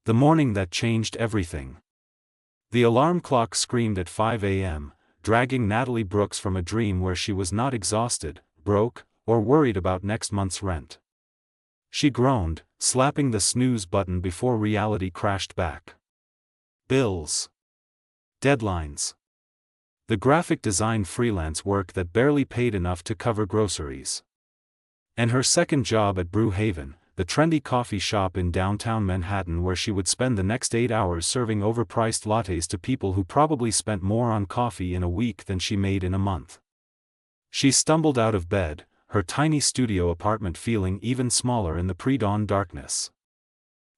The morning that changed everything. The alarm clock screamed at 5 a.m., dragging Natalie Brooks from a dream where she was not exhausted, broke, or worried about next month's rent. She groaned, slapping the snooze button before reality crashed back. Bills. Deadlines. The graphic design freelance work that barely paid enough to cover groceries. And her second job at Brew Haven, the trendy coffee shop in downtown Manhattan where she would spend the next 8 hours serving overpriced lattes to people who probably spent more on coffee in a week than she made in a month. She stumbled out of bed, her tiny studio apartment feeling even smaller in the pre-dawn darkness.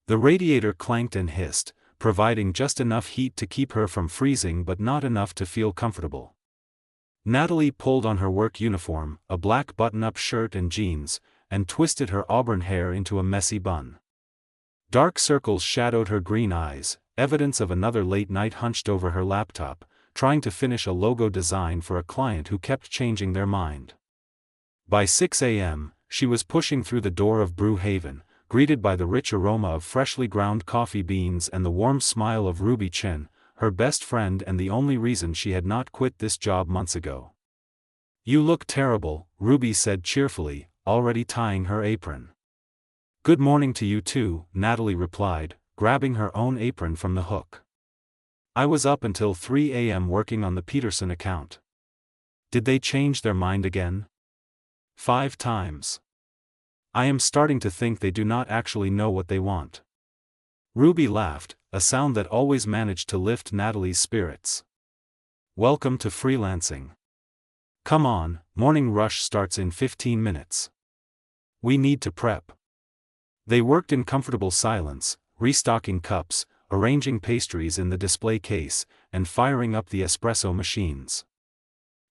The radiator clanked and hissed, providing just enough heat to keep her from freezing but not enough to feel comfortable. Natalie pulled on her work uniform, a black button-up shirt and jeans, and twisted her auburn hair into a messy bun. Dark circles shadowed her green eyes, evidence of another late night hunched over her laptop, trying to finish a logo design for a client who kept changing their mind. By 6 a.m., she was pushing through the door of Brew Haven, greeted by the rich aroma of freshly ground coffee beans and the warm smile of Ruby Chin, her best friend and the only reason she had not quit this job months ago. "You look terrible," Ruby said cheerfully, already tying her apron. "Good morning to you too," Natalie replied, grabbing her own apron from the hook. "I was up until 3 a.m. working on the Peterson account." "Did they change their mind again?" "5 times. I am starting to think they do not actually know what they want." Ruby laughed, a sound that always managed to lift Natalie's spirits. "Welcome to freelancing. Come on, morning rush starts in 15 minutes. We need to prep." They worked in comfortable silence, restocking cups, arranging pastries in the display case, and firing up the espresso machines.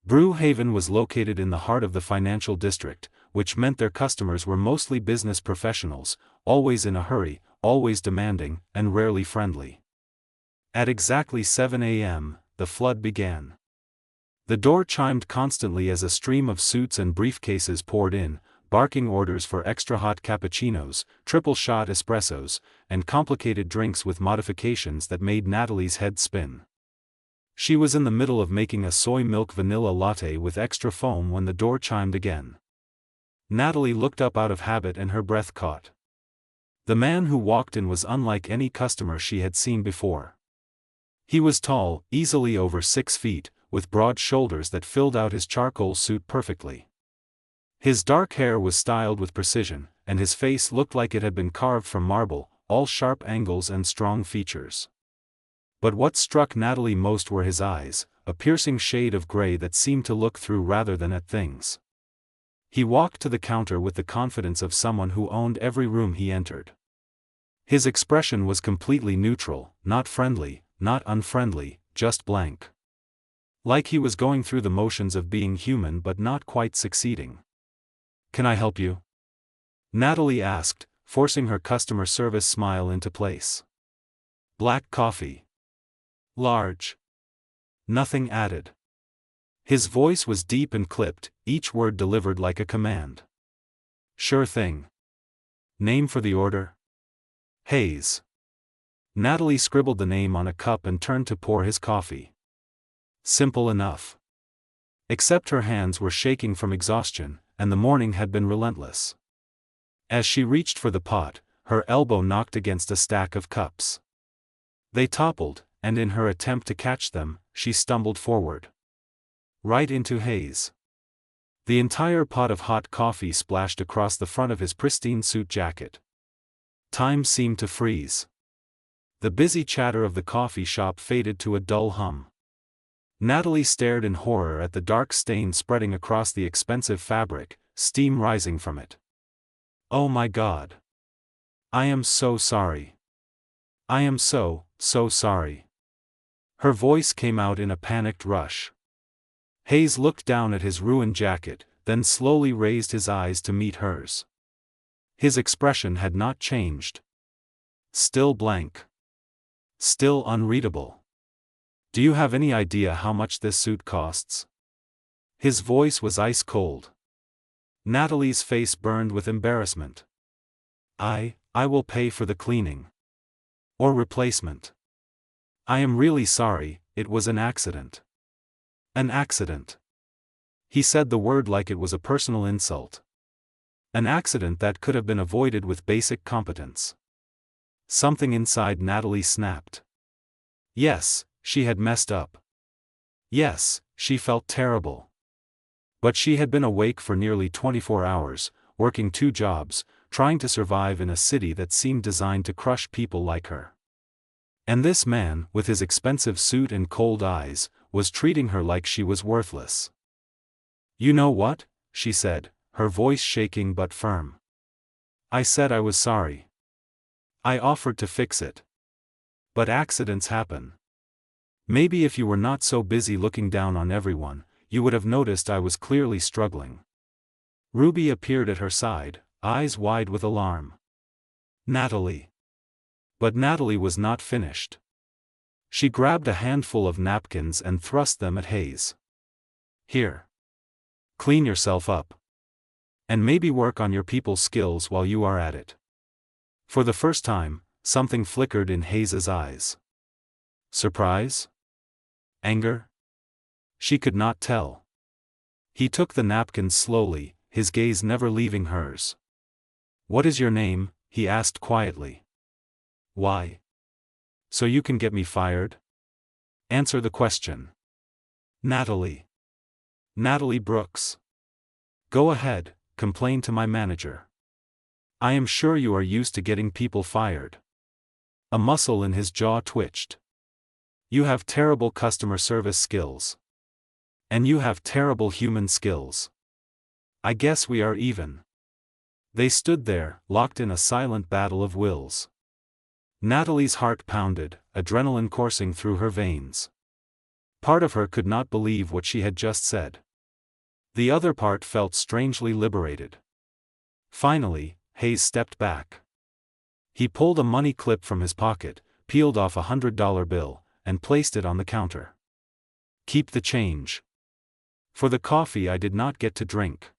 Brew Haven was located in the heart of the financial district, which meant their customers were mostly business professionals, always in a hurry, always demanding, and rarely friendly. At exactly 7 a.m., the flood began. The door chimed constantly as a stream of suits and briefcases poured in, barking orders for extra hot cappuccinos, triple shot espressos, and complicated drinks with modifications that made Natalie's head spin. She was in the middle of making a soy milk vanilla latte with extra foam when the door chimed again. Natalie looked up out of habit and her breath caught. The man who walked in was unlike any customer she had seen before. He was tall, easily over 6 feet, with broad shoulders that filled out his charcoal suit perfectly. His dark hair was styled with precision, and his face looked like it had been carved from marble, all sharp angles and strong features. But what struck Natalie most were his eyes, a piercing shade of gray that seemed to look through rather than at things. He walked to the counter with the confidence of someone who owned every room he entered. His expression was completely neutral, not friendly, not unfriendly, just blank. Like he was going through the motions of being human but not quite succeeding. "Can I help you?" Natalie asked, forcing her customer service smile into place. "Black coffee. Large. Nothing added." His voice was deep and clipped, each word delivered like a command. "Sure thing. Name for the order?" "Hayes." Natalie scribbled the name on a cup and turned to pour his coffee. Simple enough. Except her hands were shaking from exhaustion, and the morning had been relentless. As she reached for the pot, her elbow knocked against a stack of cups. They toppled, and in her attempt to catch them, she stumbled forward. Right into Hayes. The entire pot of hot coffee splashed across the front of his pristine suit jacket. Time seemed to freeze. The busy chatter of the coffee shop faded to a dull hum. Natalie stared in horror at the dark stain spreading across the expensive fabric, steam rising from it. "Oh my God. I am so sorry. I am so sorry." Her voice came out in a panicked rush. Hayes looked down at his ruined jacket, then slowly raised his eyes to meet hers. His expression had not changed. Still blank. Still unreadable. "Do you have any idea how much this suit costs?" His voice was ice cold. Natalie's face burned with embarrassment. I will pay for the cleaning." Or replacement. I am really sorry, it was an accident. An accident. He said the word like it was a personal insult. An accident that could have been avoided with basic competence. Something inside Natalie snapped. Yes, she had messed up. Yes, she felt terrible. But she had been awake for nearly 24 hours, working 2 jobs, trying to survive in a city that seemed designed to crush people like her. And this man, with his expensive suit and cold eyes, was treating her like she was worthless. You know what? She said, her voice shaking but firm. I said I was sorry. I offered to fix it. But accidents happen. Maybe if you were not so busy looking down on everyone, you would have noticed I was clearly struggling. Ruby appeared at her side, eyes wide with alarm. Natalie. But Natalie was not finished. She grabbed a handful of napkins and thrust them at Hayes. Here. Clean yourself up. And maybe work on your people skills while you are at it. For the first time, something flickered in Hayes's eyes. Surprise? Anger? She could not tell. He took the napkins slowly, his gaze never leaving hers. What is your name? He asked quietly. Why? So you can get me fired? Answer the question. Natalie. Natalie Brooks. Go ahead, complain to my manager. I am sure you are used to getting people fired. A muscle in his jaw twitched. You have terrible customer service skills. And you have terrible human skills. I guess we are even. They stood there, locked in a silent battle of wills. Natalie's heart pounded, adrenaline coursing through her veins. Part of her could not believe what she had just said. The other part felt strangely liberated. Finally, Hayes stepped back. He pulled a money clip from his pocket, peeled off a $100 bill, and placed it on the counter. Keep the change. For the coffee I did not get to drink.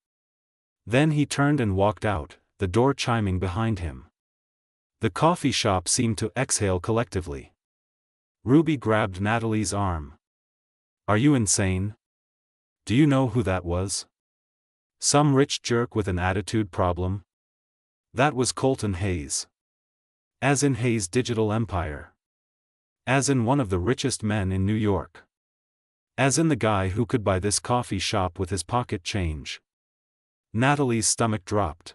Then he turned and walked out, the door chiming behind him. The coffee shop seemed to exhale collectively. Ruby grabbed Natalie's arm. Are you insane? Do you know who that was? Some rich jerk with an attitude problem? That was Colton Hayes. As in Hayes' digital empire. As in one of the richest men in New York. As in the guy who could buy this coffee shop with his pocket change. Natalie's stomach dropped.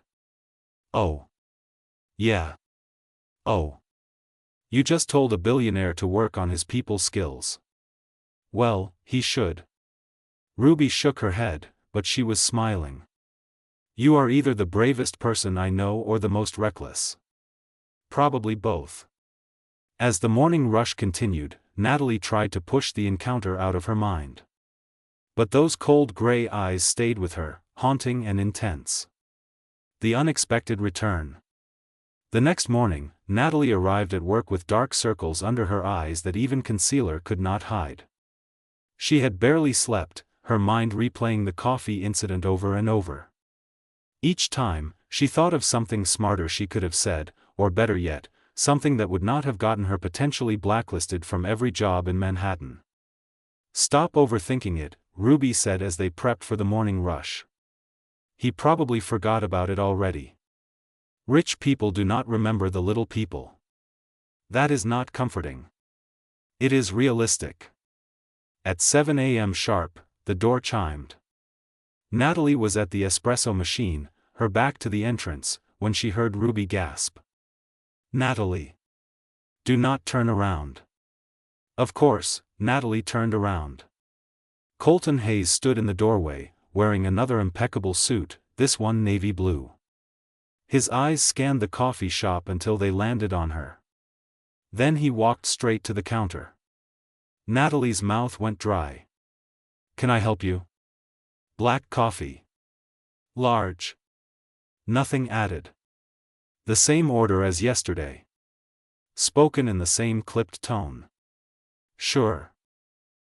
Oh. Yeah. Oh. You just told a billionaire to work on his people skills. Well, he should. Ruby shook her head, but she was smiling. You are either the bravest person I know or the most reckless. Probably both. As the morning rush continued, Natalie tried to push the encounter out of her mind. But those cold gray eyes stayed with her, haunting and intense. The unexpected return. The next morning, Natalie arrived at work with dark circles under her eyes that even concealer could not hide. She had barely slept, her mind replaying the coffee incident over and over. Each time, she thought of something smarter she could have said, or better yet, something that would not have gotten her potentially blacklisted from every job in Manhattan. Stop overthinking it, Ruby said as they prepped for the morning rush. He probably forgot about it already. Rich people do not remember the little people. That is not comforting. It is realistic. At 7 a.m. sharp, the door chimed. Natalie was at the espresso machine, her back to the entrance, when she heard Ruby gasp. Natalie. Do not turn around. Of course, Natalie turned around. Colton Hayes stood in the doorway, wearing another impeccable suit, this one navy blue. His eyes scanned the coffee shop until they landed on her. Then he walked straight to the counter. Natalie's mouth went dry. Can I help you? Black coffee. Large. Nothing added. The same order as yesterday. Spoken in the same clipped tone. Sure.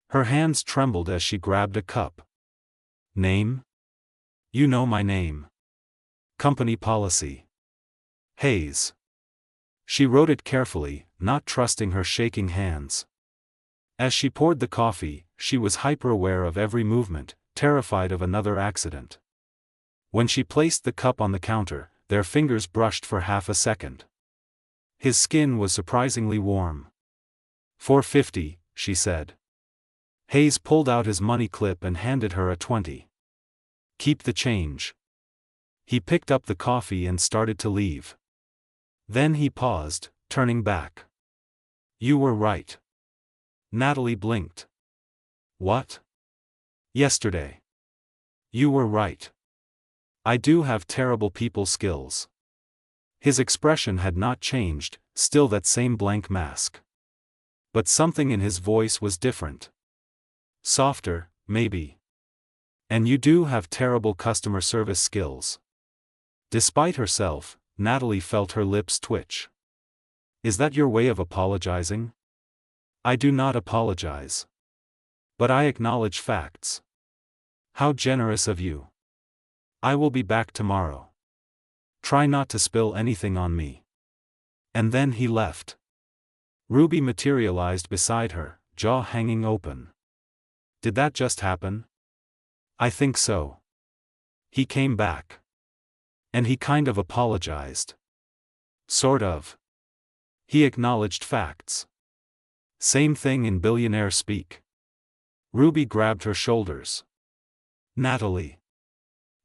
Her hands trembled as she grabbed a cup. Name? You know my name. Company policy. Hayes. She wrote it carefully, not trusting her shaking hands. As she poured the coffee, she was hyper-aware of every movement, terrified of another accident. When she placed the cup on the counter, their fingers brushed for half a second. His skin was surprisingly warm. "$4.50, she said. Hayes pulled out his money clip and handed her a 20. "Keep the change." He picked up the coffee and started to leave. Then he paused, turning back. "You were right." Natalie blinked. "What?" "Yesterday. You were right. I do have terrible people skills." His expression had not changed, still that same blank mask. But something in his voice was different. Softer, maybe. "And you do have terrible customer service skills." Despite herself, Natalie felt her lips twitch. "Is that your way of apologizing?" "I do not apologize. But I acknowledge facts." "How generous of you. I will be back tomorrow. Try not to spill anything on me." And then he left. Ruby materialized beside her, jaw hanging open. "Did that just happen?" "I think so." He came back. And he kind of apologized. Sort of. He acknowledged facts. Same thing in billionaire speak. Ruby grabbed her shoulders. "Natalie.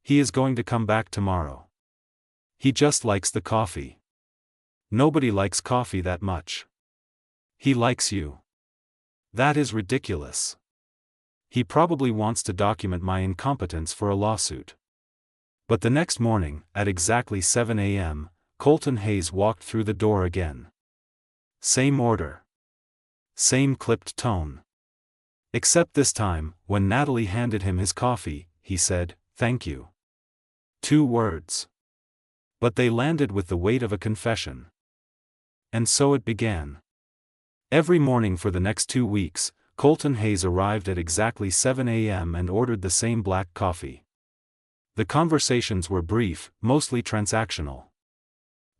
He is going to come back tomorrow. He just likes the coffee. Nobody likes coffee that much. He likes you." "That is ridiculous. He probably wants to document my incompetence for a lawsuit." But the next morning, at exactly 7 a.m., Colton Hayes walked through the door again. Same order. Same clipped tone. Except this time, when Natalie handed him his coffee, he said, "Thank you." 2 words. But they landed with the weight of a confession. And so it began. Every morning for the next 2 weeks, Colton Hayes arrived at exactly 7 a.m. and ordered the same black coffee. The conversations were brief, mostly transactional.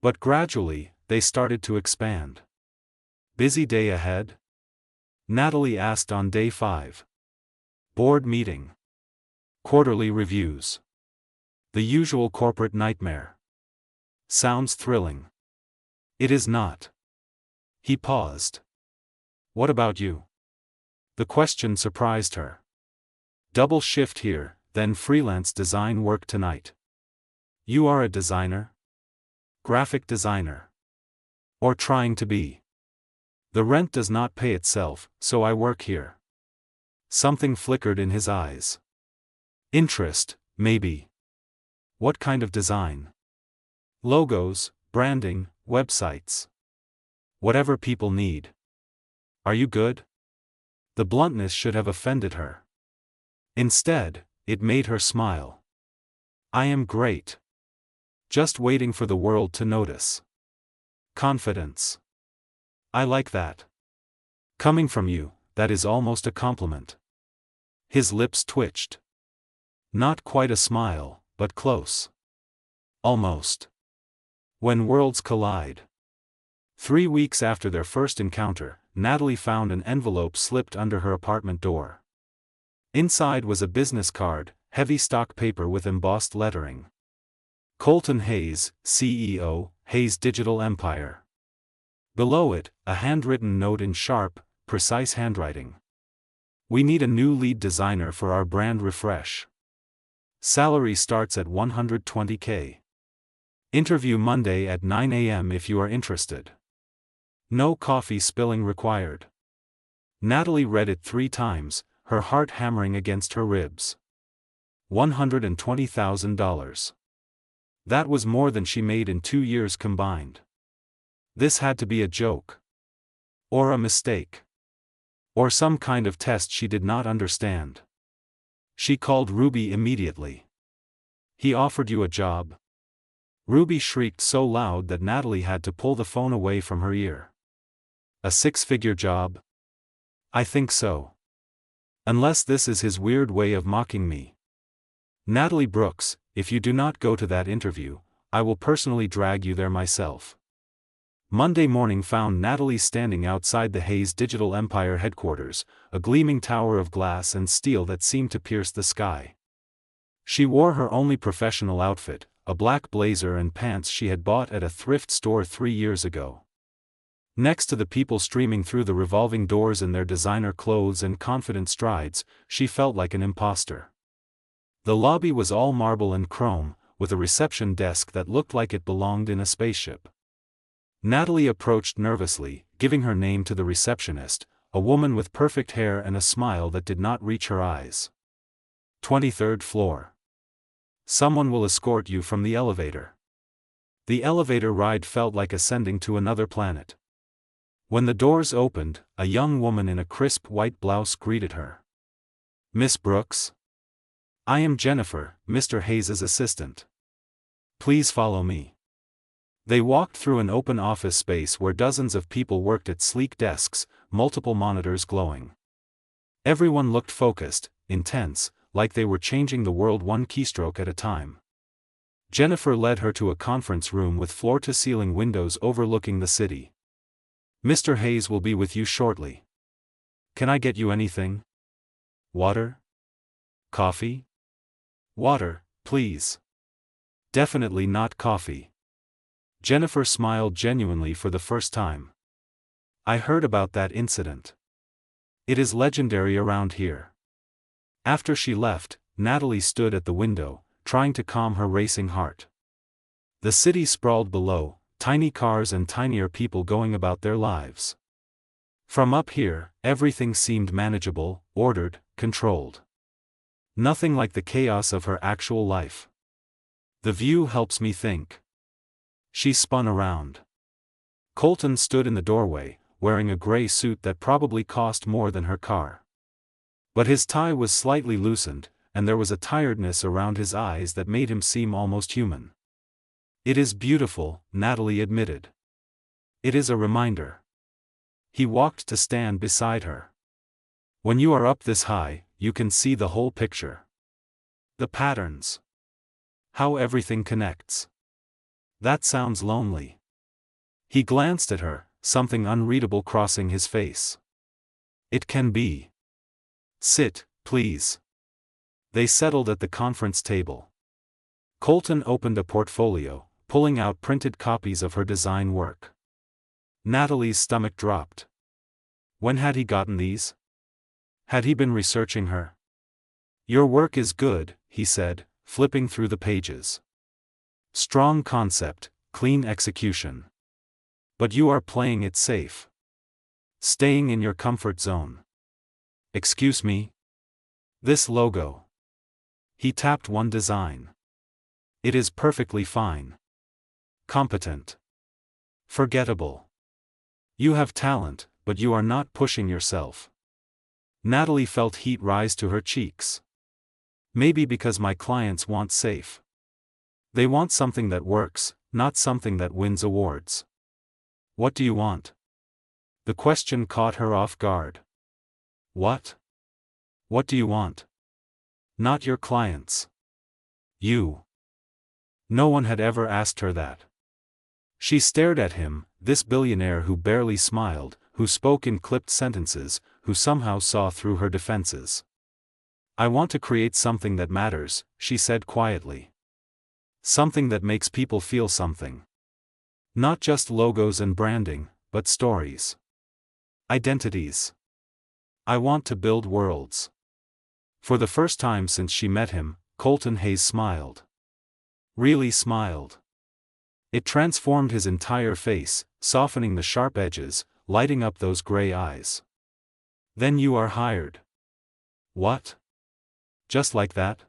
But gradually, they started to expand. "Busy day ahead?" Natalie asked on day 5. "Board meeting. Quarterly reviews. The usual corporate nightmare." "Sounds thrilling." "It is not." He paused. "What about you?" The question surprised her. "Double shift here, then freelance design work tonight." "You are a designer?" "Graphic designer. Or trying to be." "The rent does not pay itself, so I work here." Something flickered in his eyes. "Interest, maybe." "What kind of design?" "Logos, branding, websites. Whatever people need." "Are you good?" The bluntness should have offended her. Instead, it made her smile. "I am great. Just waiting for the world to notice." Confidence. "I like that. Coming from you, that is almost a compliment." His lips twitched. Not quite a smile, but close. Almost. When worlds collide. 3 weeks after their first encounter, Natalie found an envelope slipped under her apartment door. Inside was a business card, heavy stock paper with embossed lettering. Colton Hayes, CEO, Hayes Digital Empire. Below it, a handwritten note in sharp, precise handwriting. "We need a new lead designer for our brand refresh. Salary starts at $120K. Interview Monday at 9 a.m. if you are interested. No coffee spilling required." Natalie read it 3 times, her heart hammering against her ribs. $120,000. That was more than she made in 2 years combined. This had to be a joke. Or a mistake. Or some kind of test she did not understand. She called Ruby immediately. "He offered you a job?" Ruby shrieked so loud that Natalie had to pull the phone away from her ear. "A 6-figure job?" "I think so. Unless this is his weird way of mocking me." "Natalie Brooks, if you do not go to that interview, I will personally drag you there myself." Monday morning found Natalie standing outside the Hayes Digital Empire headquarters, a gleaming tower of glass and steel that seemed to pierce the sky. She wore her only professional outfit, a black blazer and pants she had bought at a thrift store 3 years ago. Next to the people streaming through the revolving doors in their designer clothes and confident strides, she felt like an imposter. The lobby was all marble and chrome, with a reception desk that looked like it belonged in a spaceship. Natalie approached nervously, giving her name to the receptionist, a woman with perfect hair and a smile that did not reach her eyes. 23rd floor. Someone will escort you from the elevator. The elevator ride felt like ascending to another planet. When the doors opened, a young woman in a crisp white blouse greeted her. "Miss Brooks? I am Jennifer, Mr. Hayes' assistant. Please follow me." They walked through an open office space where dozens of people worked at sleek desks, multiple monitors glowing. Everyone looked focused, intense, like they were changing the world one keystroke at a time. Jennifer led her to a conference room with floor-to-ceiling windows overlooking the city. "Mr. Hayes will be with you shortly. Can I get you anything? Water? Coffee? Water, please. Definitely not coffee." Jennifer smiled genuinely for the first time. "I heard about that incident. It is legendary around here." After she left, Natalie stood at the window, trying to calm her racing heart. The city sprawled below, tiny cars and tinier people going about their lives. From up here, everything seemed manageable, ordered, controlled. Nothing like the chaos of her actual life. "The view helps me think." She spun around. Colton stood in the doorway, wearing a gray suit that probably cost more than her car. But his tie was slightly loosened, and there was a tiredness around his eyes that made him seem almost human. "It is beautiful," Natalie admitted. "It is a reminder." He walked to stand beside her. "When you are up this high, you can see the whole picture. The patterns. How everything connects. That sounds lonely." He glanced at her, something unreadable crossing his face. "It can be. Sit, please." They settled at the conference table. Colton opened a portfolio, pulling out printed copies of her design work. Natalie's stomach dropped. When had he gotten these? Had he been researching her? "Your work is good," he said, flipping through the pages. "Strong concept, clean execution. But you are playing it safe. Staying in your comfort zone. Excuse me? This logo." He tapped one design. "It is perfectly fine. Competent. Forgettable. You have talent, but you are not pushing yourself." Natalie felt heat rise to her cheeks. "Maybe because my clients want safe. They want something that works, not something that wins awards." "What do you want?" The question caught her off guard. "What? What do you want?" "Not your clients. You." No one had ever asked her that. She stared at him, this billionaire who barely smiled, who spoke in clipped sentences, who somehow saw through her defenses. "I want to create something that matters," she said quietly. "Something that makes people feel something. Not just logos and branding, but stories. Identities. I want to build worlds." For the first time since she met him, Colton Hayes smiled. Really smiled. It transformed his entire face, softening the sharp edges, lighting up those gray eyes. "Then you are hired." "What? Just like that?"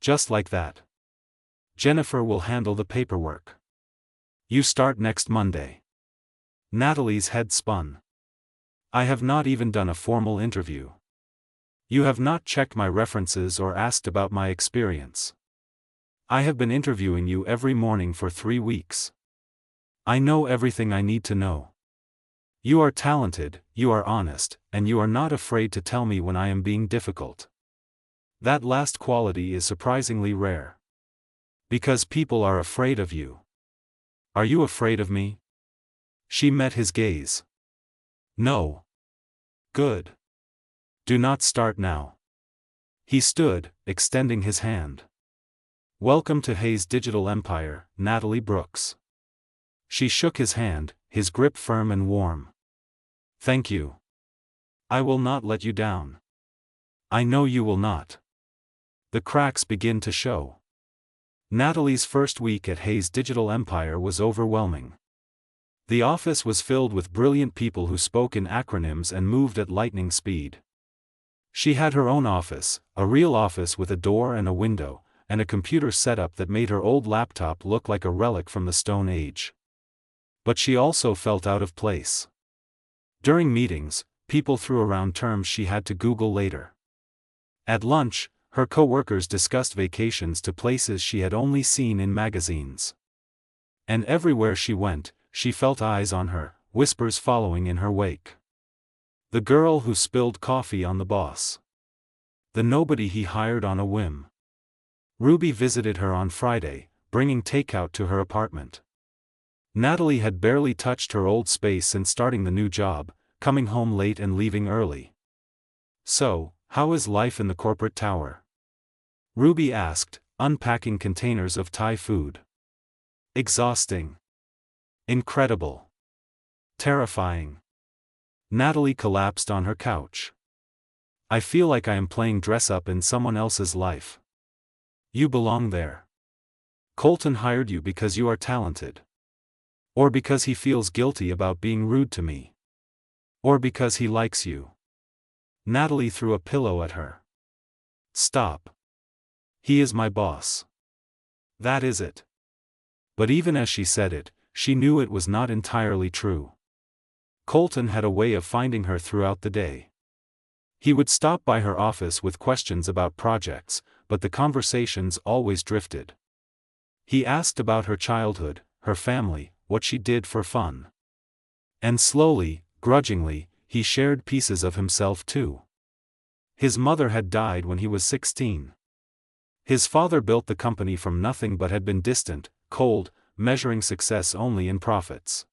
"Just like that. Jennifer will handle the paperwork. You start next Monday." Natalie's head spun. "I have not even done a formal interview. You have not checked my references or asked about my experience. I have been interviewing you every morning for 3 weeks. I know everything I need to know. You are talented, you are honest, and you are not afraid to tell me when I am being difficult. That last quality is surprisingly rare. Because people are afraid of you. Are you afraid of me?" She met his gaze. No. Good. Do not start now. He stood, extending his hand. Welcome to Hayes Digital Empire, Natalie Brooks. She shook his hand, his grip firm and warm. Thank you. I will not let you down. I know you will not. The cracks begin to show. Natalie's first week at Hayes Digital Empire was overwhelming. The office was filled with brilliant people who spoke in acronyms and moved at lightning speed. She had her own office, a real office with a door and a window, and a computer setup that made her old laptop look like a relic from the Stone Age. But she also felt out of place. During meetings, people threw around terms she had to Google later. At lunch, her co-workers discussed vacations to places she had only seen in magazines. And everywhere she went, she felt eyes on her, whispers following in her wake. The girl who spilled coffee on the boss. The nobody he hired on a whim. Ruby visited her on Friday, bringing takeout to her apartment. Natalie had barely touched her old space since starting the new job, coming home late and leaving early. So, how is life in the corporate tower? Ruby asked, unpacking containers of Thai food. Exhausting. Incredible. Terrifying. Natalie collapsed on her couch. I feel like I am playing dress-up in someone else's life. You belong there. Colton hired you because you are talented. Or because he feels guilty about being rude to me. Or because he likes you. Natalie threw a pillow at her. Stop. He is my boss. That is it. But even as she said it, she knew it was not entirely true. Colton had a way of finding her throughout the day. He would stop by her office with questions about projects, but the conversations always drifted. He asked about her childhood, her family, what she did for fun. And slowly, grudgingly, he shared pieces of himself too. His mother had died when he was 16. His father built the company from nothing but had been distant, cold, measuring success only in profits.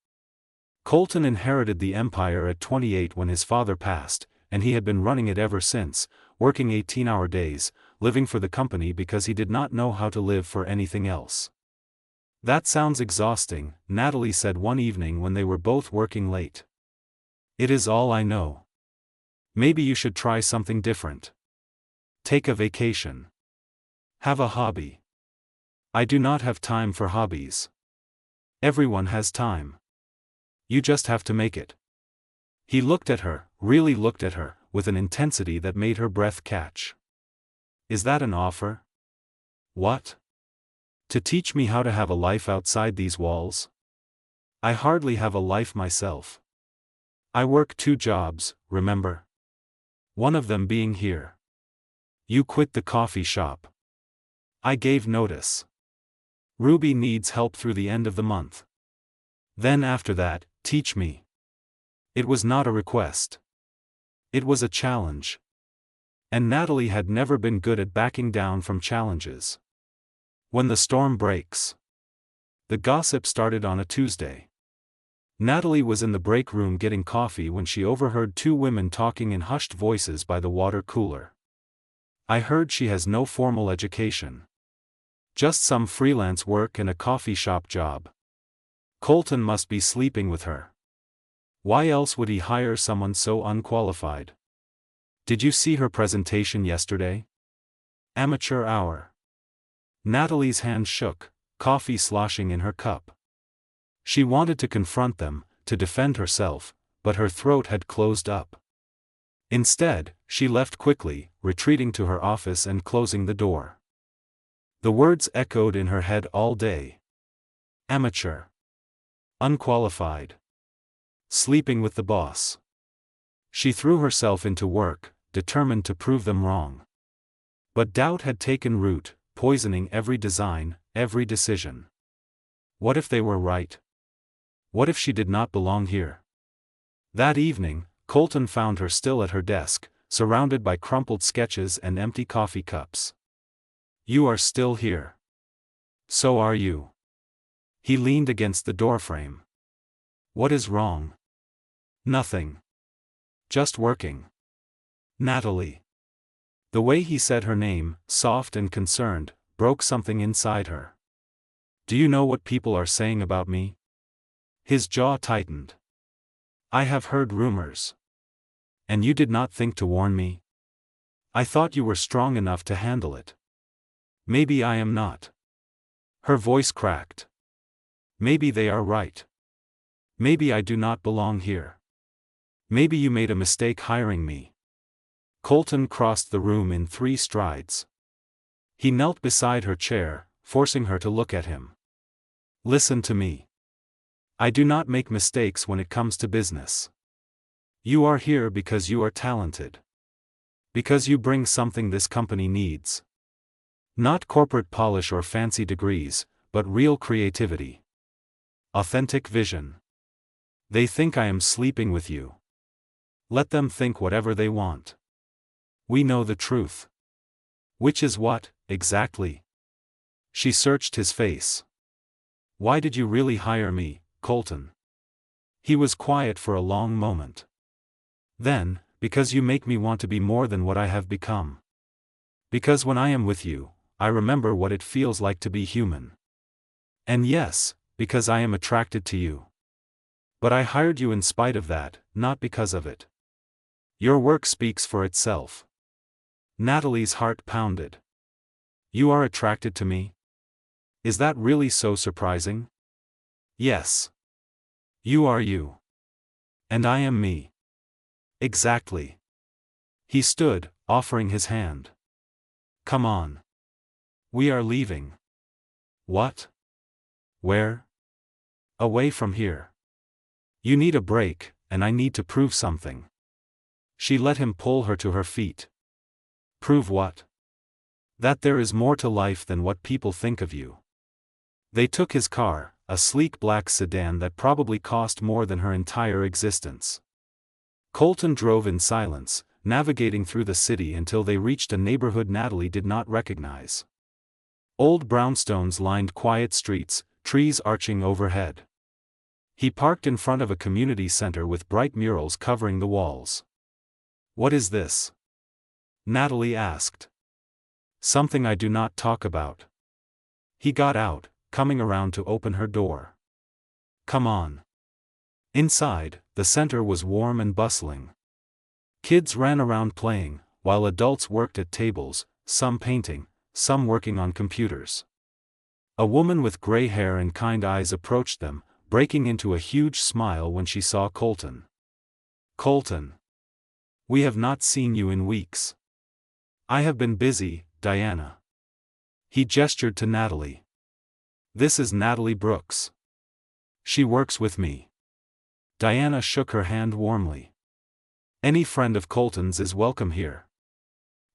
Colton inherited the empire at 28 when his father passed, and he had been running it ever since, working 18-hour days, living for the company because he did not know how to live for anything else. That sounds exhausting, Natalie said one evening when they were both working late. It is all I know. Maybe you should try something different. Take a vacation. Have a hobby. I do not have time for hobbies. Everyone has time. You just have to make it. He looked at her, really looked at her, with an intensity that made her breath catch. Is that an offer? What? To teach me how to have a life outside these walls? I hardly have a life myself. I work 2 jobs, remember? One of them being here. You quit the coffee shop. I gave notice. Ruby needs help through the end of the month. Then after that, teach me. It was not a request. It was a challenge. And Natalie had never been good at backing down from challenges. When the storm breaks. The gossip started on a Tuesday. Natalie was in the break room getting coffee when she overheard 2 women talking in hushed voices by the water cooler. I heard she has no formal education. Just some freelance work and a coffee shop job. Colton must be sleeping with her. Why else would he hire someone so unqualified? Did you see her presentation yesterday? Amateur hour. Natalie's hand shook, coffee sloshing in her cup. She wanted to confront them, to defend herself, but her throat had closed up. Instead, she left quickly, retreating to her office and closing the door. The words echoed in her head all day. Amateur. Unqualified. Sleeping with the boss. She threw herself into work, determined to prove them wrong. But doubt had taken root, poisoning every design, every decision. What if they were right? What if she did not belong here? That evening, Colton found her still at her desk, surrounded by crumpled sketches and empty coffee cups. You are still here. So are you. He leaned against the doorframe. What is wrong? Nothing. Just working. Natalie. The way he said her name, soft and concerned, broke something inside her. Do you know what people are saying about me? His jaw tightened. I have heard rumors. And you did not think to warn me? I thought you were strong enough to handle it. Maybe I am not. Her voice cracked. Maybe they are right. Maybe I do not belong here. Maybe you made a mistake hiring me. Colton crossed the room in 3 strides. He knelt beside her chair, forcing her to look at him. Listen to me. I do not make mistakes when it comes to business. You are here because you are talented. Because you bring something this company needs. Not corporate polish or fancy degrees, but real creativity. Authentic vision. They think I am sleeping with you. Let them think whatever they want. We know the truth. Which is what, exactly? She searched his face. Why did you really hire me, Colton? He was quiet for a long moment. Then, because you make me want to be more than what I have become. Because when I am with you, I remember what it feels like to be human. And yes, because I am attracted to you. But I hired you in spite of that, not because of it. Your work speaks for itself. Natalie's heart pounded. You are attracted to me? Is that really so surprising? Yes. You are you. And I am me. Exactly. He stood, offering his hand. Come on. We are leaving. What? Where? Away from here. You need a break, and I need to prove something. She let him pull her to her feet. Prove what? That there is more to life than what people think of you. They took his car, a sleek black sedan that probably cost more than her entire existence. Colton drove in silence, navigating through the city until they reached a neighborhood Natalie did not recognize. Old brownstones lined quiet streets, trees arching overhead. He parked in front of a community center with bright murals covering the walls. What is this? Natalie asked. Something I do not talk about. He got out, coming around to open her door. Come on. Inside, the center was warm and bustling. Kids ran around playing, while adults worked at tables, some painting, some working on computers. A woman with gray hair and kind eyes approached them, breaking into a huge smile when she saw Colton. Colton. We have not seen you in weeks. I have been busy, Diana. He gestured to Natalie. This is Natalie Brooks. She works with me. Diana shook her hand warmly. Any friend of Colton's is welcome here.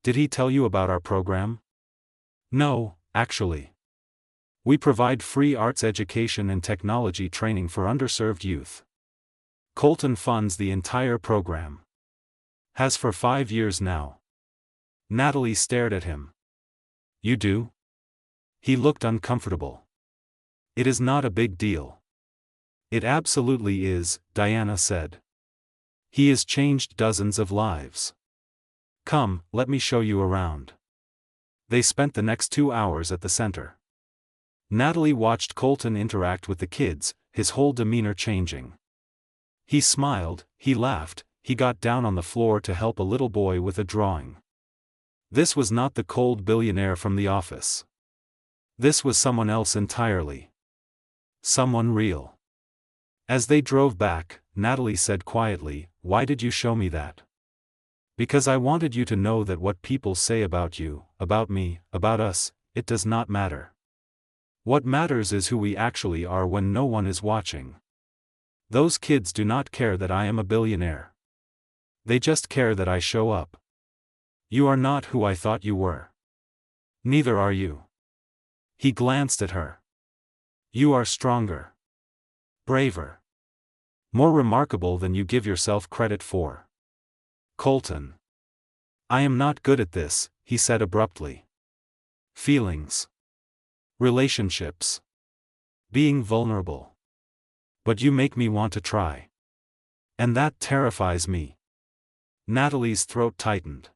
Did he tell you about our program? No, actually. We provide free arts education and technology training for underserved youth. Colton funds the entire program. Has for 5 years now. Natalie stared at him. You do? He looked uncomfortable. It is not a big deal. It absolutely is, Diana said. He has changed dozens of lives. Come, let me show you around. They spent the next 2 hours at the center. Natalie watched Colton interact with the kids, his whole demeanor changing. He smiled, he laughed, he got down on the floor to help a little boy with a drawing. This was not the cold billionaire from the office. This was someone else entirely. Someone real. As they drove back, Natalie said quietly, "Why did you show me that?" Because I wanted you to know that what people say about you, about me, about us, it does not matter. What matters is who we actually are when no one is watching. Those kids do not care that I am a billionaire. They just care that I show up. You are not who I thought you were. Neither are you. He glanced at her. You are stronger. Braver. More remarkable than you give yourself credit for. Colton. I am not good at this, he said abruptly. Feelings. Relationships. Being vulnerable. But you make me want to try. And that terrifies me. Natalie's throat tightened.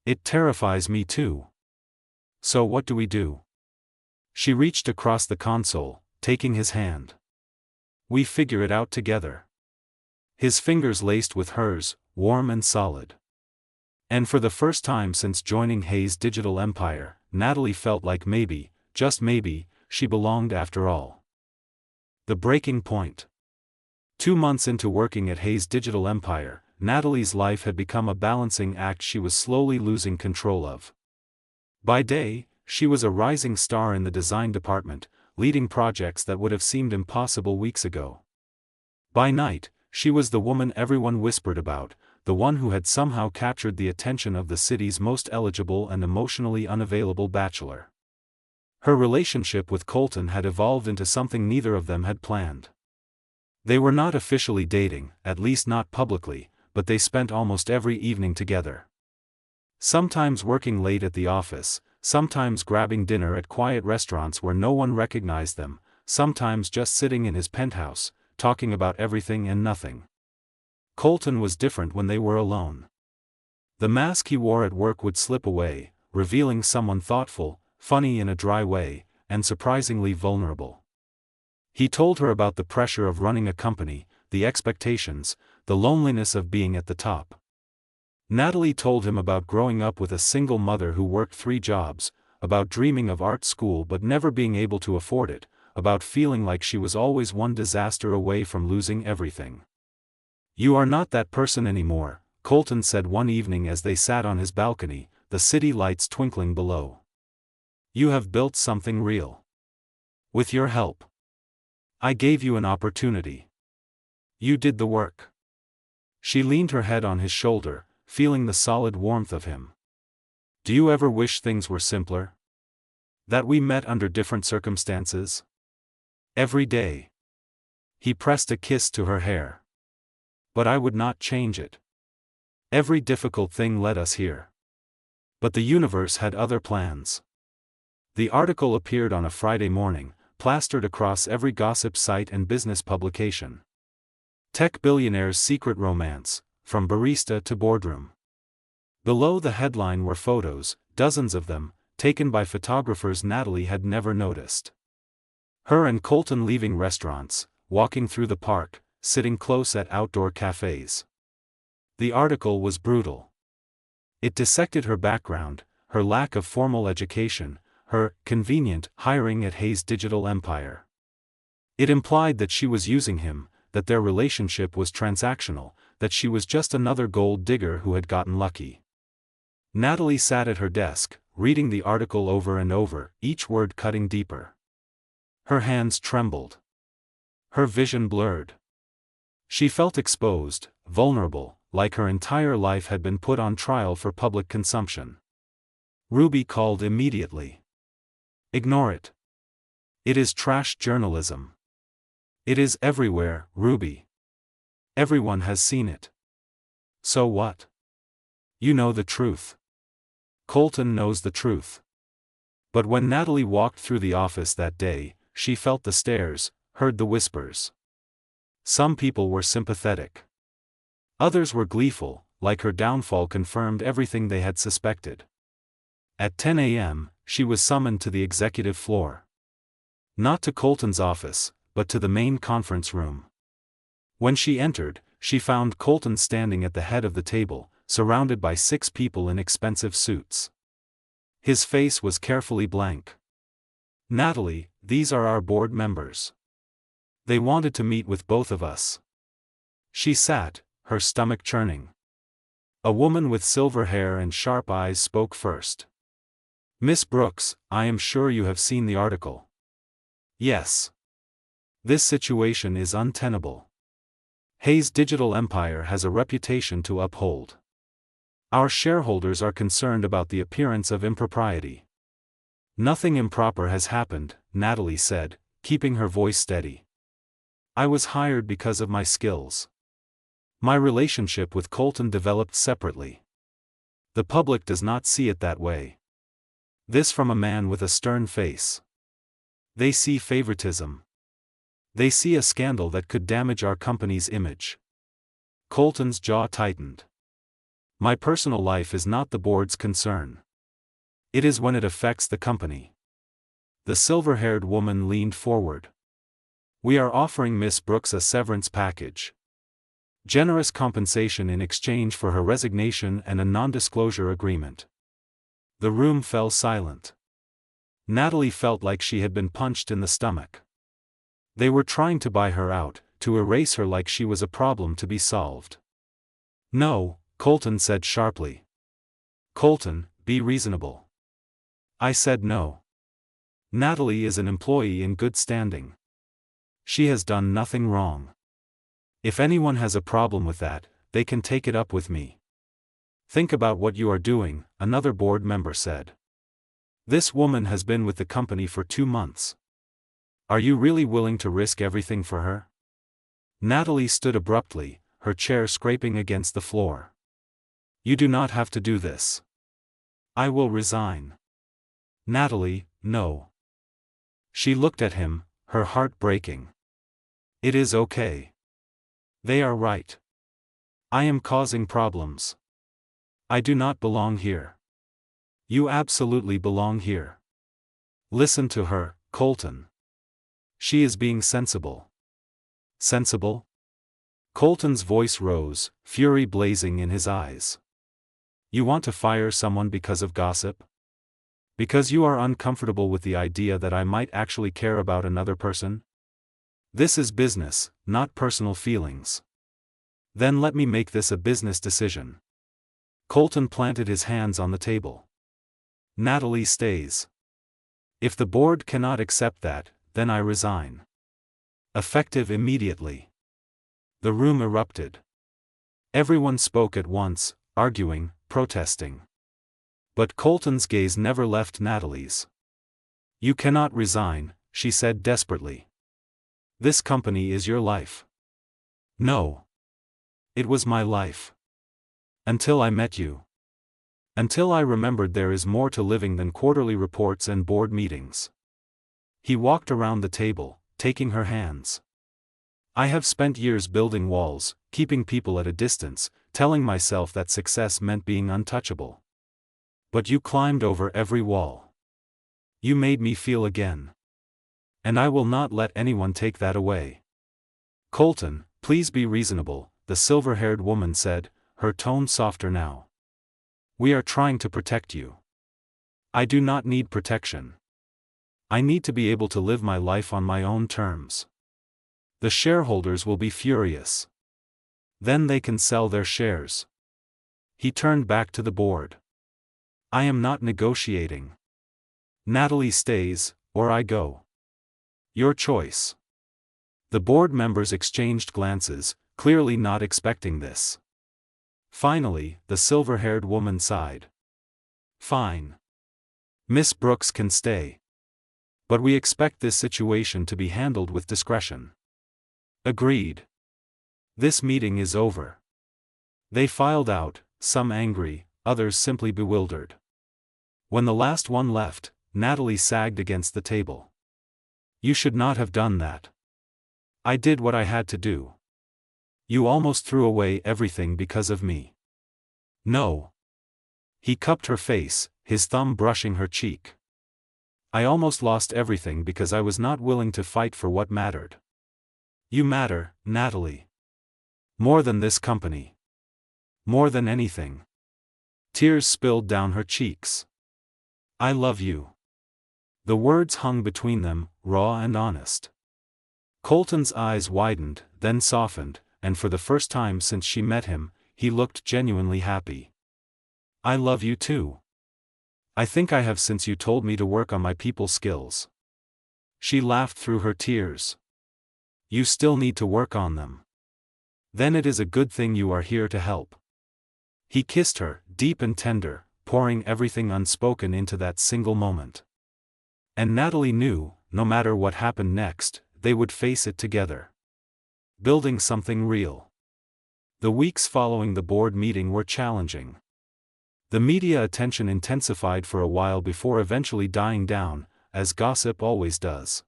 It terrifies me too. So what do we do? She reached across the console, taking his hand. We figure it out together. His fingers laced with hers, warm and solid. And for the first time since joining Hayes' digital empire, Natalie felt like maybe, just maybe, she belonged after all. The breaking point. 2 months into working at Hayes' digital empire, Natalie's life had become a balancing act she was slowly losing control of. By day, she was a rising star in the design department, leading projects that would have seemed impossible weeks ago. By night, she was the woman everyone whispered about, the one who had somehow captured the attention of the city's most eligible and emotionally unavailable bachelor. Her relationship with Colton had evolved into something neither of them had planned. They were not officially dating, at least not publicly, but they spent almost every evening together. Sometimes working late at the office, sometimes grabbing dinner at quiet restaurants where no one recognized them, sometimes just sitting in his penthouse, talking about everything and nothing. Colton was different when they were alone. The mask he wore at work would slip away, revealing someone thoughtful, funny in a dry way, and surprisingly vulnerable. He told her about the pressure of running a company, the expectations, the loneliness of being at the top. Natalie told him about growing up with a single mother who worked 3 jobs, about dreaming of art school but never being able to afford it, about feeling like she was always one disaster away from losing everything. "You are not that person anymore," Colton said one evening as they sat on his balcony, the city lights twinkling below. "You have built something real. With your help. I gave you an opportunity. You did the work." She leaned her head on his shoulder, feeling the solid warmth of him. "Do you ever wish things were simpler? That we met under different circumstances? Every day." He pressed a kiss to her hair. "But I would not change it. Every difficult thing led us here. But the universe had other plans." The article appeared on a Friday morning, plastered across every gossip site and business publication. Tech Billionaire's Secret Romance, from barista to boardroom. Below the headline were photos, dozens of them, taken by photographers Natalie had never noticed. Her and Colton leaving restaurants, walking through the park, sitting close at outdoor cafes. The article was brutal. It dissected her background, her lack of formal education, her convenient hiring at Hayes' digital empire. It implied that she was using him, that their relationship was transactional, that she was just another gold digger who had gotten lucky. Natalie sat at her desk, reading the article over and over, each word cutting deeper. Her hands trembled. Her vision blurred. She felt exposed, vulnerable, like her entire life had been put on trial for public consumption. Ruby called immediately. "Ignore it. It is trash journalism. It is everywhere, Ruby. Everyone has seen it. So what? You know the truth. Colton knows the truth." But when Natalie walked through the office that day, she felt the stares, heard the whispers. Some people were sympathetic. Others were gleeful, like her downfall confirmed everything they had suspected. At 10 a.m., she was summoned to the executive floor. Not to Colton's office, but to the main conference room. When she entered, she found Colton standing at the head of the table, surrounded by 6 people in expensive suits. His face was carefully blank. "Natalie, these are our board members. They wanted to meet with both of us." She sat, her stomach churning. A woman with silver hair and sharp eyes spoke first. "Miss Brooks, I am sure you have seen the article." "Yes. This situation is untenable. Hayes' digital empire has a reputation to uphold. Our shareholders are concerned about the appearance of impropriety." "Nothing improper has happened," Natalie said, keeping her voice steady. "I was hired because of my skills. My relationship with Colton developed separately. The public does not see it that way." This from a man with a stern face. They see favoritism. They see a scandal that could damage our company's image. Colton's jaw tightened. My personal life is not the board's concern. It is when it affects the company. The silver-haired woman leaned forward. We are offering Miss Brooks a severance package. Generous compensation in exchange for her resignation and a non-disclosure agreement. The room fell silent. Natalie felt like she had been punched in the stomach. They were trying to buy her out, to erase her like she was a problem to be solved. No, Colton said sharply. Colton, be reasonable. I said no. Natalie is an employee in good standing. She has done nothing wrong. If anyone has a problem with that, they can take it up with me. Think about what you are doing, another board member said. This woman has been with the company for 2 months. Are you really willing to risk everything for her? Natalie stood abruptly, her chair scraping against the floor. You do not have to do this. I will resign. Natalie, no. She looked at him, her heart breaking. It is okay. They are right. I am causing problems. I do not belong here. You absolutely belong here. Listen to her, Colton. She is being sensible. Sensible? Colton's voice rose, fury blazing in his eyes. You want to fire someone because of gossip? Because you are uncomfortable with the idea that I might actually care about another person? This is business, not personal feelings. Then let me make this a business decision. Colton planted his hands on the table. Natalie stays. If the board cannot accept that, then I resign. Effective immediately. The room erupted. Everyone spoke at once, arguing, protesting. But Colton's gaze never left Natalie's. You cannot resign, she said desperately. This company is your life. No. It was my life. Until I met you. Until I remembered there is more to living than quarterly reports and board meetings. He walked around the table, taking her hands. I have spent years building walls, keeping people at a distance, telling myself that success meant being untouchable. But you climbed over every wall. You made me feel again. And I will not let anyone take that away. Colton, please be reasonable, the silver-haired woman said, her tone softer now. We are trying to protect you. I do not need protection. I need to be able to live my life on my own terms. The shareholders will be furious. Then they can sell their shares. He turned back to the board. I am not negotiating. Natalie stays, or I go. Your choice. The board members exchanged glances, clearly not expecting this. Finally, the silver-haired woman sighed. Fine. Miss Brooks can stay. But we expect this situation to be handled with discretion. Agreed. This meeting is over. They filed out, some angry, others simply bewildered. When the last one left, Natalie sagged against the table. You should not have done that. I did what I had to do. You almost threw away everything because of me. No. He cupped her face, his thumb brushing her cheek. I almost lost everything because I was not willing to fight for what mattered. You matter, Natalie. More than this company. More than anything. Tears spilled down her cheeks. I love you. The words hung between them, raw and honest. Colton's eyes widened, then softened, and for the first time since she met him, he looked genuinely happy. I love you too. I think I have since you told me to work on my people skills. She laughed through her tears. You still need to work on them. Then it is a good thing you are here to help. He kissed her, deep and tender, pouring everything unspoken into that single moment. And Natalie knew, no matter what happened next, they would face it together. Building something real. The weeks following the board meeting were challenging. The media attention intensified for a while before eventually dying down, as gossip always does.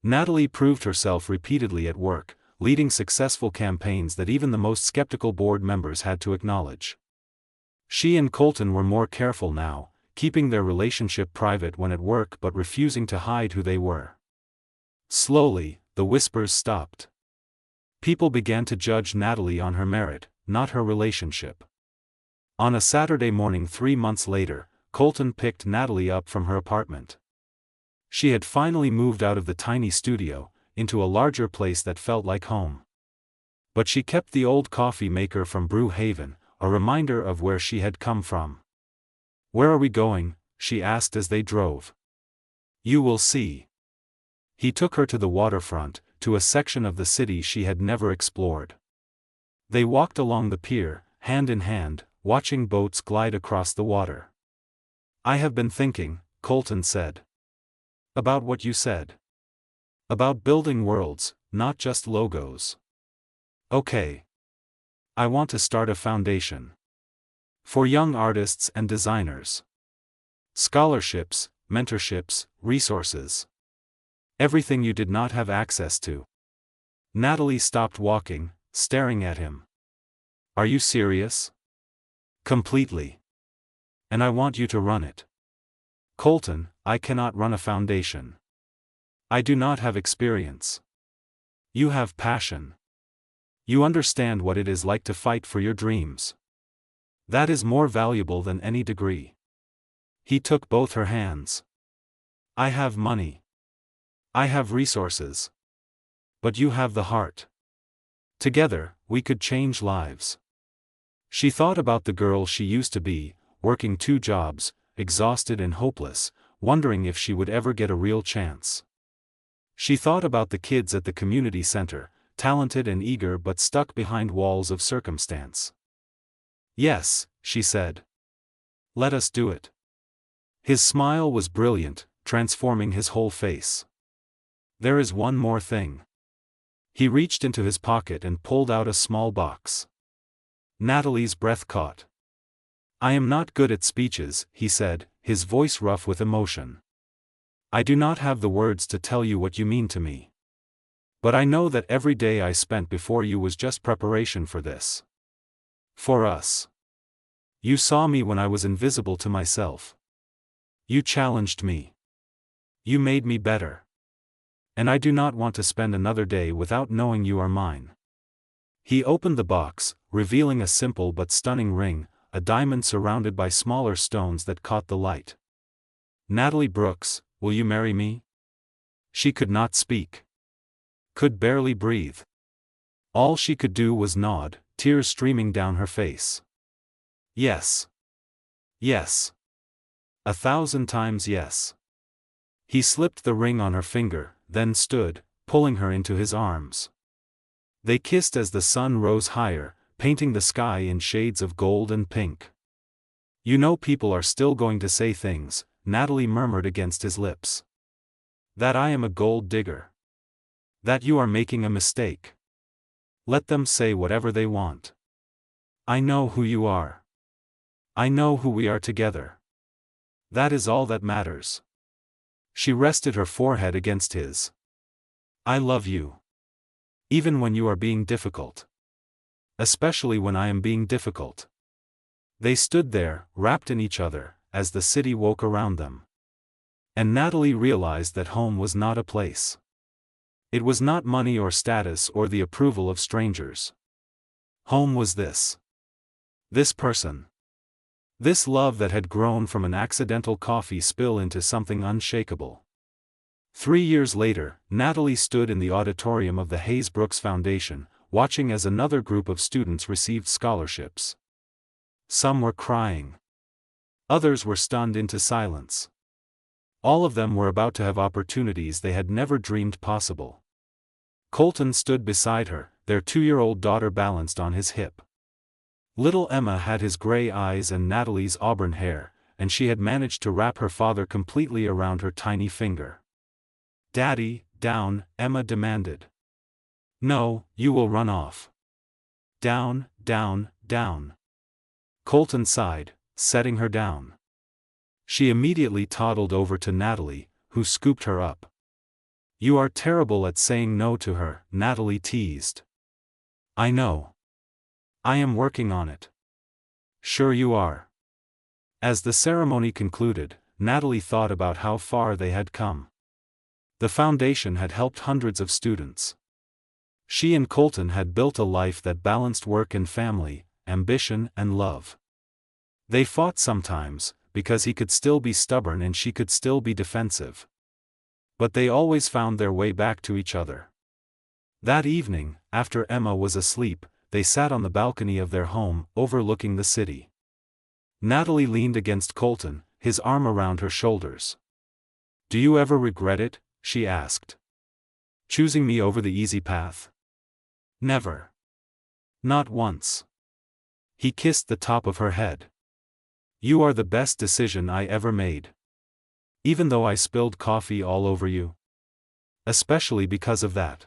Natalie proved herself repeatedly at work, leading successful campaigns that even the most skeptical board members had to acknowledge. She and Colton were more careful now, keeping their relationship private when at work but refusing to hide who they were. Slowly, the whispers stopped. People began to judge Natalie on her merit, not her relationship. On a Saturday morning 3 months later, Colton picked Natalie up from her apartment. She had finally moved out of the tiny studio, into a larger place that felt like home. But she kept the old coffee maker from Brew Haven, a reminder of where she had come from. "Where are we going?" she asked as they drove. "You will see." He took her to the waterfront, to a section of the city she had never explored. They walked along the pier, hand in hand, watching boats glide across the water. "I have been thinking," Colton said. "About what you said. About building worlds, not just logos. Okay. I want to start a foundation. For young artists and designers. Scholarships, mentorships, resources. Everything you did not have access to." Natalie stopped walking, staring at him. "Are you serious?" "Completely. And I want you to run it." "Colton, I cannot run a foundation. I do not have experience. You have passion. You understand what it is like to fight for your dreams. That is more valuable than any degree." He took both her hands. "I have money. I have resources. But you have the heart. Together, we could change lives." She thought about the girl she used to be, working 2 jobs, exhausted and hopeless, wondering if she would ever get a real chance. She thought about the kids at the community center, talented and eager but stuck behind walls of circumstance. "Yes," she said. "Let us do it." His smile was brilliant, transforming his whole face. "There is one more thing." He reached into his pocket and pulled out a small box. Natalie's breath caught. "I am not good at speeches," he said, his voice rough with emotion. "I do not have the words to tell you what you mean to me. But I know that every day I spent before you was just preparation for this. For us. You saw me when I was invisible to myself. You challenged me. You made me better. And I do not want to spend another day without knowing you are mine." He opened the box, revealing a simple but stunning ring, a diamond surrounded by smaller stones that caught the light. "Natalie Brooks, will you marry me?" She could not speak. Could barely breathe. All she could do was nod, tears streaming down her face. "Yes. Yes. 1,000 times yes." He slipped the ring on her finger, then stood, pulling her into his arms. They kissed as the sun rose higher, painting the sky in shades of gold and pink. "You know people are still going to say things," Natalie murmured against his lips. "That I am a gold digger. That you are making a mistake. Let them say whatever they want. I know who you are. I know who we are together. That is all that matters." She rested her forehead against his. "I love you. Even when you are being difficult. Especially when I am being difficult." They stood there, wrapped in each other, as the city woke around them. And Natalie realized that home was not a place. It was not money or status or the approval of strangers. Home was this. This person. This love that had grown from an accidental coffee spill into something unshakable. 3 years later, Natalie stood in the auditorium of the Hayes Brooks Foundation, watching as another group of students received scholarships. Some were crying. Others were stunned into silence. All of them were about to have opportunities they had never dreamed possible. Colton stood beside her, their 2-year-old daughter balanced on his hip. Little Emma had his gray eyes and Natalie's auburn hair, and she had managed to wrap her father completely around her tiny finger. "Daddy, down," Emma demanded. "No, you will run off. Down, down, down." Colton sighed, setting her down. She immediately toddled over to Natalie, who scooped her up. You are terrible at saying no to her, Natalie teased. I know. I am working on it. Sure you are. As the ceremony concluded, Natalie thought about how far they had come. The foundation had helped hundreds of students. She and Colton had built a life that balanced work and family, ambition and love. They fought sometimes, because he could still be stubborn and she could still be defensive. But they always found their way back to each other. That evening, after Emma was asleep, they sat on the balcony of their home, overlooking the city. Natalie leaned against Colton, his arm around her shoulders. Do you ever regret it? She asked. Choosing me over the easy path? Never. Not once. He kissed the top of her head. You are the best decision I ever made. Even though I spilled coffee all over you. Especially because of that.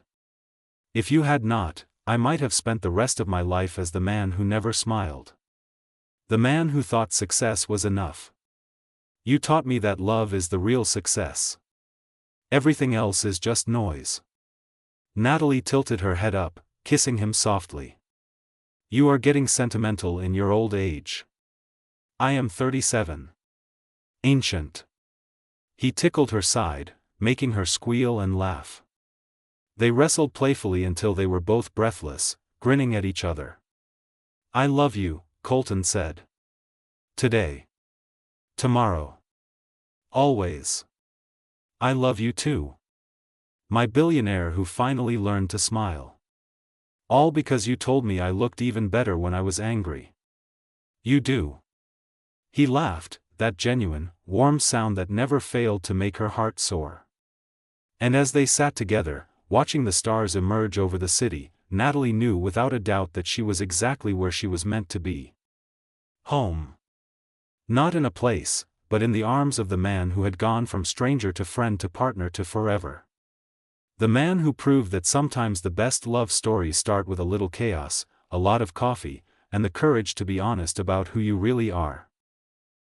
If you had not, I might have spent the rest of my life as the man who never smiled. The man who thought success was enough. You taught me that love is the real success. Everything else is just noise. Natalie tilted her head up, kissing him softly. You are getting sentimental in your old age. I am 37. Ancient. He tickled her side, making her squeal and laugh. They wrestled playfully until they were both breathless, grinning at each other. I love you, Colton said. Today. Tomorrow. Always. I love you too. My billionaire who finally learned to smile. All because you told me I looked even better when I was angry. You do. He laughed, that genuine, warm sound that never failed to make her heart soar. And as they sat together, watching the stars emerge over the city, Natalie knew without a doubt that she was exactly where she was meant to be. Home. Not in a place, but in the arms of the man who had gone from stranger to friend to partner to forever. The man who proved that sometimes the best love stories start with a little chaos, a lot of coffee, and the courage to be honest about who you really are.